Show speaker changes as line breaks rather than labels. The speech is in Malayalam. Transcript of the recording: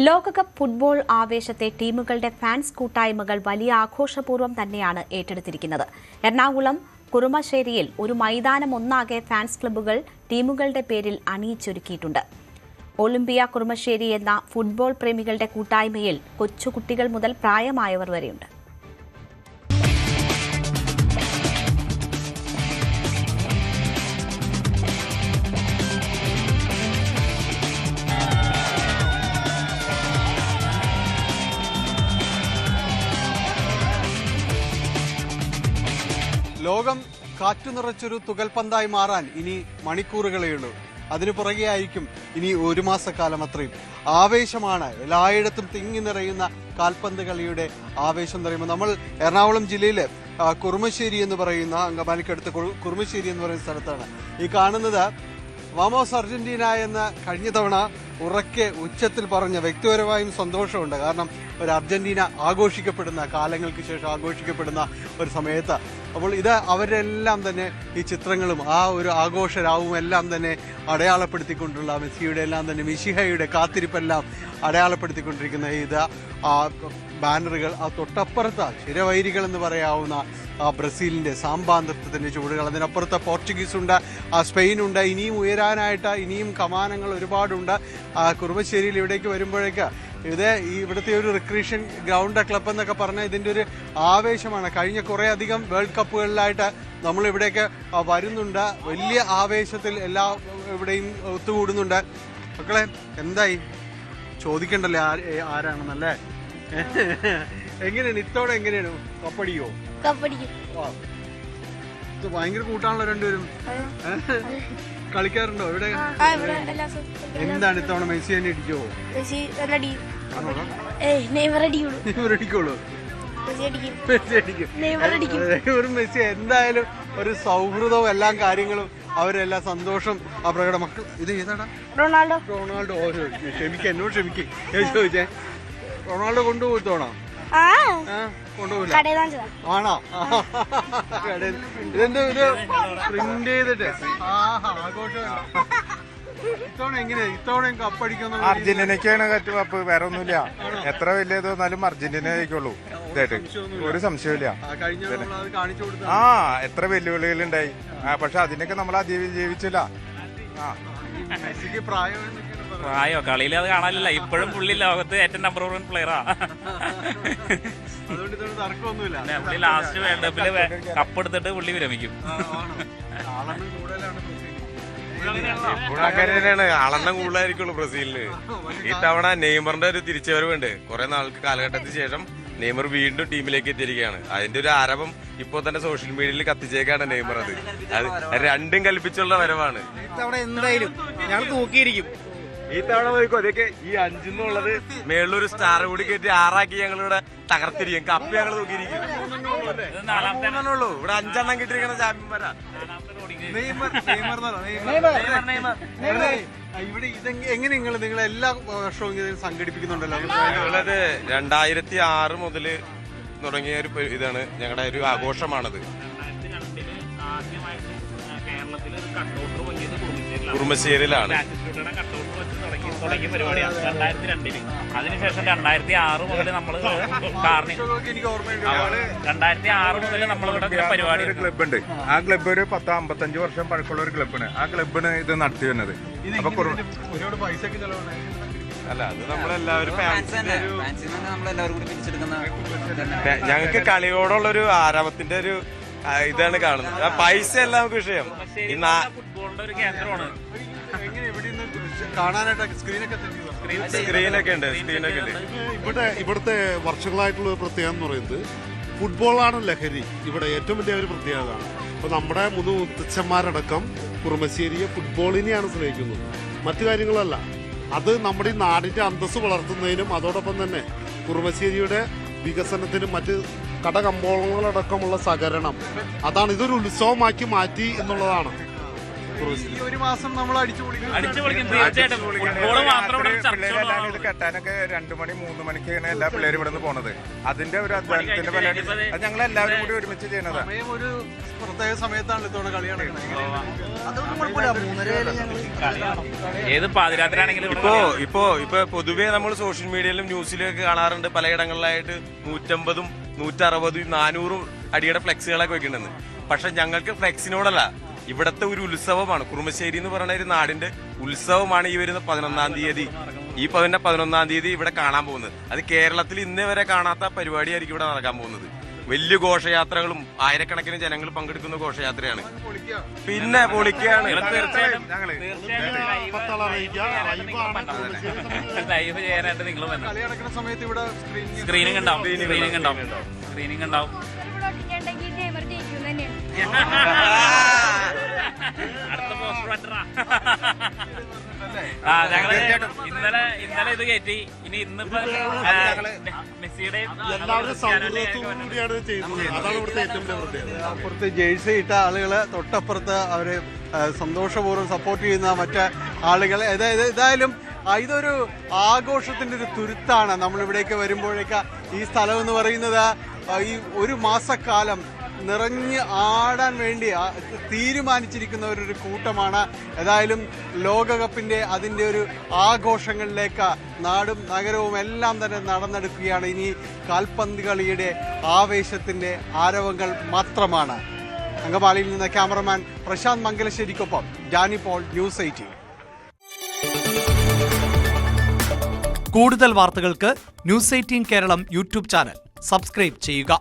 ലോകകപ്പ് ഫുട്ബോൾ ആവേശത്തെ ടീമുകളുടെ ഫാൻസ് കൂട്ടായ്മകൾ വലിയ ആഘോഷപൂർവ്വം തന്നെയാണ് ഏറ്റെടുത്തിരിക്കുന്നത്. എറണാകുളം കുറുമശ്ശേരിയിൽ ഒരു മൈതാനം ഒന്നാകെ ഫാൻസ് ക്ലബ്ബുകൾ ടീമുകളുടെ പേരിൽ അണിയിച്ചൊരുക്കിയിട്ടുണ്ട്. ഒളിമ്പിയ കുറുമശ്ശേരി എന്ന ഫുട്ബോൾ പ്രേമികളുടെ കൂട്ടായ്മയിൽ കൊച്ചുകുട്ടികൾ മുതൽ പ്രായമായവർ വരെയുണ്ട്.
ലോകം കാറ്റു നിറച്ചൊരു തുകൽപന്തായി മാറാൻ ഇനി മണിക്കൂറുകളേ ഉള്ളൂ. അതിനു പുറകെയായിരിക്കും ഇനി ഒരു മാസക്കാലം അത്രയും. ആവേശമാണ് എല്ലായിടത്തും തിങ്ങി നിറയുന്ന കാൽപന്ത് കളിയുടെ ആവേശം നിറയുമ്പോൾ നമ്മൾ എറണാകുളം ജില്ലയിലെ കുറുമശ്ശേരി എന്ന് പറയുന്ന അങ്കമാലിക്കടുത്ത് കുറുമശ്ശേരി എന്ന് പറയുന്ന സ്ഥലത്താണ് ഈ കാണുന്നത്. വാമോസ് അർജന്റീന എന്ന് കഴിഞ്ഞ തവണ ഉറക്കെ ഉച്ചത്തിൽ പറഞ്ഞ വ്യക്തിപരമായും സന്തോഷമുണ്ട്. കാരണം ഒരു അർജന്റീന ആഘോഷിക്കപ്പെടുന്ന കാലങ്ങൾക്ക് ശേഷം ആഘോഷിക്കപ്പെടുന്ന ഒരു സമയത്ത് അപ്പോൾ ഇത് അവരെല്ലാം തന്നെ ഈ ചിത്രങ്ങളും ആ ഒരു ആഘോഷരാവും എല്ലാം തന്നെ അടയാളപ്പെടുത്തിക്കൊണ്ടുള്ള മെസ്സിയുടെ എല്ലാം തന്നെ മിശിഹയുടെ കാത്തിരിപ്പെല്ലാം അടയാളപ്പെടുത്തിക്കൊണ്ടിരിക്കുന്ന ഇത് ബാനറുകൾ, ആ തൊട്ടപ്പുറത്ത് ചിരവൈരികൾ എന്ന് പറയാവുന്ന ബ്രസീലിൻ്റെ സാമ്പാ നൃത്തത്തിൻ്റെ ചുവടുകൾ, അതിനപ്പുറത്ത് പോർച്ചുഗീസുണ്ട്, സ്പെയിനുണ്ട്, ഇനിയും ഉയരാനായിട്ട് ഇനിയും കമാനങ്ങൾ ഒരുപാടുണ്ട്. കുറുമശ്ശേരിയിൽ ഇവിടേക്ക് വരുമ്പോഴേക്ക് ഇത് ഇവിടുത്തെ ഒരു റിക്രിയേഷൻ ഗ്രൗണ്ട് ക്ലബ് എന്നൊക്കെ പറഞ്ഞാൽ ഇതിൻ്റെ ഒരു ആവേശമാണ്. കഴിഞ്ഞ കുറേ അധികം വേൾഡ് കപ്പുകളിലായിട്ട് നമ്മളിവിടേക്ക് വരുന്നുണ്ട്. വലിയ ആവേശത്തിൽ ഇവിടെയും ഒത്തുകൂടുന്നുണ്ട്. മക്കളെ എന്തായി ചോദിക്കണ്ടല്ലേ ആരാണെന്നല്ലേ? എങ്ങനെയാണ് ഇത്തോടെ എങ്ങനെയാണ് കപ്പടിയോ? ഭയങ്കര കൂട്ടാണല്ലോ രണ്ടുപേരും. കളിക്കാറുണ്ടോ ഇവിടെ? എന്താണ് ഇത്തവണ മെസ്സി തന്നെ ഇടിക്കുവോ? മെസ്സി എന്തായാലും ഒരു സൗഹൃദവും എല്ലാ കാര്യങ്ങളും അവരെല്ലാം സന്തോഷം ആ പ്രകടനം. മക്കൾ ഇത് ഏതാടാ? റൊണാൾഡോ. എന്നോട് ക്ഷമിക്കേ ചോദിച്ചേ. റൊണാൾഡോ കൊണ്ടുപോയിത്തോണോ? കൊണ്ടുപോയില്ല ആണോ? ഇതെന്തോ ഇത് പ്രിന്റ് ചെയ്തിട്ട് ആഘോഷം. ഇത്തവണ എങ്ങനെയാ ഇത്തവണ കപ്പടിക്കുന്ന?
അർജന്റീനയ്ക്കാണ് കപ്പ്, വേറെ ഒന്നുമില്ല. എത്ര വലിയ തോന്നാലും അർജന്റീന ആയിക്കോളൂ. ഇതായിട്ട് ഒരു സംശയമില്ല. എത്ര വെല്ലുവിളികളുണ്ടായി, പക്ഷെ അതിനൊക്കെ നമ്മൾ അതിജീവിച്ചില്ല.
പ്രായോ കളിയിൽ അത് കാണാനില്ല. ഇപ്പോഴും പുള്ളി ലോകത്ത് ഏറ്റവും നമ്പർ 1 പ്ലെയറാ. പുള്ളി ലാസ്റ്റ് വേൾഡ് കപ്പില് കപ്പ് എടുത്തിട്ട് പുള്ളി വിരമിക്കും.
അങ്ങനെയാണ്, ആളെണ്ണം കൂടുതലായിരിക്കുള്ളൂ ബ്രസീലിന്. ഈ തവണ നെയ്മറിന്റെ ഒരു തിരിച്ചുവരവുണ്ട്. കുറെ നാൾക്ക് കാലഘട്ടത്തിന് ശേഷം നെയ്മർ വീണ്ടും ടീമിലേക്ക് എത്തിയിരിക്കുകയാണ്. അതിന്റെ ഒരു ആരവം ഇപ്പോൾ തന്നെ സോഷ്യൽ മീഡിയയിൽ കത്തിച്ചേക്കാണ് നെയ്മർ. അത് രണ്ടും കൽപ്പിച്ചുള്ള വരവാണ്.
ഇത്തവണ എന്തായാലും ഞങ്ങൾ തൂക്കിയിരിക്കും.
ഈ തവണ പോയിക്കോ. അതൊക്കെ ഈ 5 എന്നുള്ളത് മേളിലൊരു സ്റ്റാർ കൂടി കയറ്റി 6 ഞങ്ങളിവിടെ തകർത്തിരിക്കും. കപ്പ് ഞങ്ങൾ തൂക്കിയിരിക്കും. ഇവിടെ 5 കിട്ടിയിരിക്കുന്ന ചാമ്പ്യന്മാരാ.
ഇവിടെ എങ്ങനെ നിങ്ങൾ എല്ലാ വർഷവും സംഘടിപ്പിക്കുന്നുണ്ടല്ലോ?
2006 മുതല് തുടങ്ങിയ ഒരു ഇതാണ്, ഞങ്ങളുടെ ഒരു ആഘോഷമാണത്. കുറുമശ്ശേരിയിലാണ്
തുടങ്ങിയ പരിപാടിയാണ് 2002. അതിനുശേഷം 2006 മുതൽ നമ്മൾ 2006 മുതൽ നമ്മളിവിടെ പരിപാടി
ക്ലബ്ബുണ്ട്. ആ ക്ലബ്ബ് ഒരു 10-55 വർഷം പഴക്കമുള്ള ഒരു ക്ലബ്ബാണ്. ആ ക്ലബ്ബിന് ഇത് നടത്തി വരുന്നത്. അപ്പൊ
ഒരുപാട് പൈസക്ക് ചെലവാണ്.
അല്ല, അത് നമ്മളെല്ലാവരും ഞങ്ങൾക്ക് കളിയോടുള്ളൊരു ആരവത്തിന്റെ ഒരു ഇതാണ് കാണുന്നത്. പൈസ അല്ല നമുക്ക് വിഷയം.
ഫുട്ബോളിന്റെ ഒരു കേന്ദ്രമാണ്.
സ്ക്രീനൊക്കെ ഉണ്ട്.
ഇവിടുത്തെ വർഷങ്ങളായിട്ടുള്ള ഒരു പ്രത്യേകത എന്ന് പറയുന്നത് ഫുട്ബോളാണ് ലഹരി. ഇവിടെ ഏറ്റവും വലിയ ഒരു പ്രത്യേകത. അപ്പോൾ നമ്മുടെ മുത്തച്ഛന്മാരടക്കം കുറുമശ്ശേരിയെ ഫുട്ബോളിനെയാണ് സ്നേഹിക്കുന്നത്, മറ്റു കാര്യങ്ങളല്ല. അത് നമ്മുടെ ഈ നാടിന്റെ അന്തസ്സ് വളർത്തുന്നതിനും അതോടൊപ്പം തന്നെ കുറുമശ്ശേരിയുടെ വികസനത്തിനും മറ്റ് കടകമ്പോളങ്ങളടക്കമുള്ള സഹകരണം, അതാണ് ഇതൊരു ഉത്സവമാക്കി മാറ്റി എന്നുള്ളതാണ്.
ഈ ഒരു മാസം നമ്മൾ അടിച്ചു
പൊളിക്കും തീർച്ചയായിട്ടും. ഫുട്ബോള് മാത്രം ഇവിടെ ചർച്ച
പിള്ളേരെല്ലാം ഇത് കെട്ടാനൊക്കെ 2 മണി 3 മണിക്കാണ് എല്ലാ പിള്ളേരും ഇവിടെ നിന്ന് പോണത്. അതിന്റെ ഒരു അധ്വാനത്തിന്റെ ഫലമായിട്ട് അത് ഞങ്ങൾ എല്ലാവരും കൂടി ഒരുമിച്ച് ചെയ്യണതാ.
സമയം ഒരു പ്രത്യേക സമയത്താണ് ഇത്തവണ കളി നടക്കുന്നത്.
ഏത് പാതിരാത്രിയാണെങ്കിലും
ഇപ്പോ പൊതുവേ നമ്മൾ സോഷ്യൽ മീഡിയയിലും ന്യൂസിലൊക്കെ കാണാറുണ്ട്, പലയിടങ്ങളിലായിട്ട് 150, 160, 400 അടിയുടെ ഫ്ലെക്സുകളൊക്കെ വെക്കുന്നുണ്ട്. പക്ഷെ ഞങ്ങൾക്ക് ഫ്ലെക്സിനോടല്ല, ഇവിടത്തെ ഒരു ഉത്സവമാണ്. കുറുമശ്ശേരി എന്ന് പറയുന്ന ഒരു നാടിന്റെ ഉത്സവമാണ് ഈ വരുന്ന 11-ാം തീയതി. ഈ 11-ാം തീയതി ഇവിടെ കാണാൻ പോകുന്നത്. അത് കേരളത്തിൽ ഇന്നേ വരെ കാണാത്ത പരിപാടിയായിരിക്കും ഇവിടെ നടക്കാൻ പോകുന്നത്. വലിയ ഘോഷയാത്രകളും ആയിരക്കണക്കിന് ജനങ്ങൾ പങ്കെടുക്കുന്ന ഘോഷയാത്രയാണ്. പിന്നെ പൊളിക്കുകയാണ്.
തീർച്ചയായിട്ടും
കളി
ലൈവ് ചെയ്യാനായിട്ട് നിങ്ങൾ
നടക്കുന്ന സമയത്ത് ഇവിടെ
സ്ക്രീനിങ് ഉണ്ടാവും. അടുത്ത പോസ്റ്റർ ഞങ്ങള് ഇന്നലെ ഇത് കയറ്റി. ഇനി ഇന്നിപ്പോ മെസ്സിയുടെയും
എല്ലാവരും സൗഹൃദത്തോടുകൂടിയാണ് ചെയ്യുന്നത്. അതാണ് ഇവിടുത്തെ ഏറ്റവും വലിയ പ്രത്യേകത.
അപ്പുറത്ത് ജേഴ്സി ഇട്ട ആളുകള്, തൊട്ടപ്പുറത്ത് അവര് സന്തോഷപൂർവ്വം സപ്പോർട്ട് ചെയ്യുന്ന മറ്റ് ആളുകൾ. ഏതായാലും ഇതൊരു ആഘോഷത്തിന്റെ ഒരു തുരുത്താണ്. നമ്മളിവിടേക്ക് വരുമ്പോഴേക്ക് ഈ സ്ഥലം എന്ന് പറയുന്നത് ഈ ഒരു മാസക്കാലം നിറഞ്ഞ് ആടാൻ വേണ്ടി തീരുമാനിച്ചിരിക്കുന്ന ഒരു കൂട്ടമാണ്. ഏതായാലും ലോകകപ്പിന്റെ അതിൻ്റെ ഒരു ആഘോഷങ്ങളിലേക്ക് നാടും നഗരവും എല്ലാം തന്നെ നടന്നെടുക്കുകയാണ്. ഇനി കാൽപന്ത് കളിയുടെ ആവേശത്തിന്റെ ആരവങ്ങൾ മാത്രമാണ്. അങ്കമാലിയിൽ നിന്ന് ക്യാമറമാൻ പ്രശാന്ത് മംഗലശ്ശേരിക്കൊപ്പം ജാനി പോൾ, ന്യൂസ് 18.
കൂടുതൽ വാർത്തകൾക്ക് news 18 Keralam YouTube channel subscribe ചെയ്യുക.